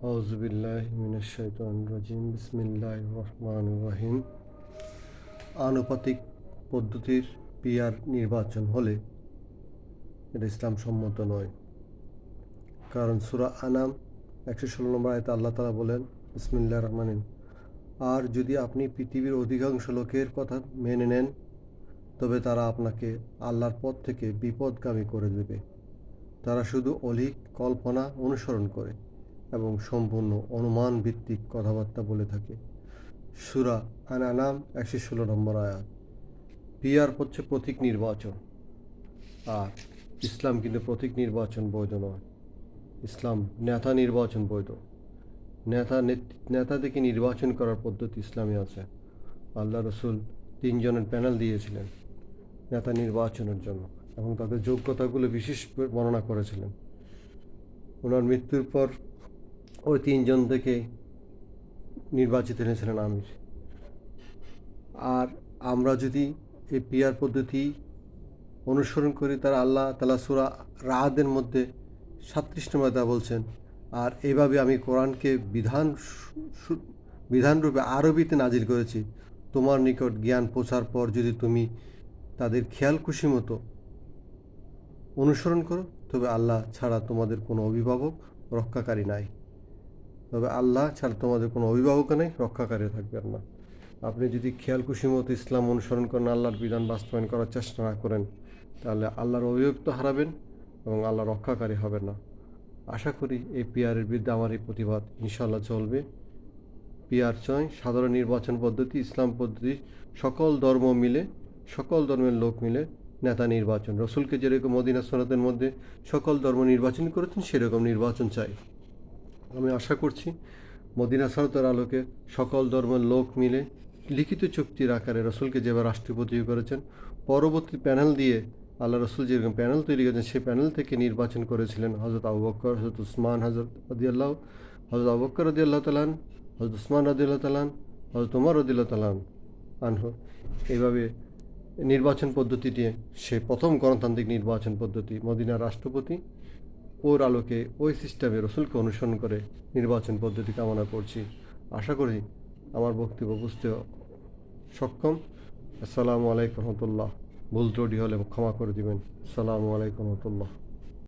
আউযুবিল্লাহি মিনাশ শাইতানির রাজিম বিসমিল্লাহির রহমানির রহিম। আনুপাতিক পদ্ধতির পিআর নির্বাচন হলে এটা ইসলাম সম্মত নয়। কারণ সূরা আনাম 116 নম্বর আয়াতে আল্লাহ তাআলা বলেন, বিসমিল্লাহির রহমানির, আর যদি আপনি পৃথিবীর অধিকাংশ লোকের কথা মেনে নেন তবে তারা আপনাকে আল্লাহর পথ থেকে বিপদগামী করে দেবে। তারা শুধু অলীক কল্পনা অনুসরণ করে এবং সম্পূর্ণ অনুমান ভিত্তিক কথাবার্তা বলে থাকে। সূরা আনাম 116 নম্বর আয়াত। পিআর হচ্ছে প্রতীক নির্বাচন, আর ইসলাম কিন্তু প্রতীক নির্বাচন বৈধ নয়। ইসলাম নেতা নির্বাচন বৈধ। নেতাদেরকে নির্বাচন করার পদ্ধতি ইসলামে আছে। আল্লাহ রসুল 3 জনের প্যানেল দিয়েছিলেন নেতা নির্বাচনের জন্য এবং তাদের যোগ্যতাগুলো বিশেষ বর্ণনা করেছিলেন। ওনার মৃত্যুর পর ওই 3 জন থেকে নির্বাচিত হয়েছিলেন আমির। আর আমরা যদি এই পিআর পদ্ধতি অনুসরণ করি, তারা আল্লাহ তাআলা সূরা রাদের মধ্যে 37 নম্বর আয়াতে বলছেন, আর এভাবে আমি কোরআনকে বিধানরূপে আরবিতে নাজিল করেছি, তোমার নিকট জ্ঞান পৌঁছার পর যদি তুমি তাদের খেয়াল খুশি মতো অনুসরণ করো তবে আল্লাহ ছাড়া তোমাদের কোনো অভিভাবক রক্ষাকারী নাই। রক্ষাকারী থাকবেন না। আপনি যদি খেয়াল খুশি মতো ইসলাম অনুসরণ করেন, আল্লাহর বিধান বাস্তবায়ন করার চেষ্টা না করেন, তাহলে আল্লাহর অভিভাবক তো হারাবেন এবং আল্লাহ রক্ষাকারী হবেন না। আশা করি এই পিআরের বিরুদ্ধে আমার এই প্রতিবাদ ইনশাআল্লাহ চলবে। পিআর চাই সাধারণ নির্বাচন পদ্ধতি, ইসলাম পদ্ধতি, সকল ধর্মের লোক মিলে নেতা নির্বাচন। রসুলকে যেরকম মদিনা সুন্নাতের মধ্যে সকল ধর্ম নির্বাচন করেছেন, সেরকম নির্বাচন চাই। আমি আশা করছি মদিনা সুন্নাতের আলোকে সকল ধর্মের লোক মিলে লিখিত চুক্তির আকারে রসুলকে যেভাবে রাষ্ট্রপতি করেছেন, পরবর্তী প্যানেল দিয়ে আল্লাহ রসুল যেরকম প্যানেল তৈরি করেছেন, সেই প্যানেল থেকে নির্বাচন করেছিলেন হজরত আবু বকর, হজরত উসমান, হজরত আবু বকর রাদিয়াল্লাহু তাআলা, হজরত উসমান রাদিয়াল্লাহু তাআলা, হজরত ওমর রাদিয়াল্লাহু তাআলা আনহু। এইভাবে নির্বাচন পদ্ধতিটি সে প্রথম গণতান্ত্রিক নির্বাচন পদ্ধতি। মদিনার রাষ্ট্রপতি ওর আলোকে ওই সিস্টেমে রসুলকে অনুসরণ করে নির্বাচন পদ্ধতি কামনা করছি। আশা করি আমার বক্তব্য বুঝতে সক্ষম। আসসালামু আলাইকুম রহমতুল্লাহ। ভুল ত্রুটি হলে ক্ষমা করে দিবেন। আসসালামু আলাইকুম রহমতুল্লাহ।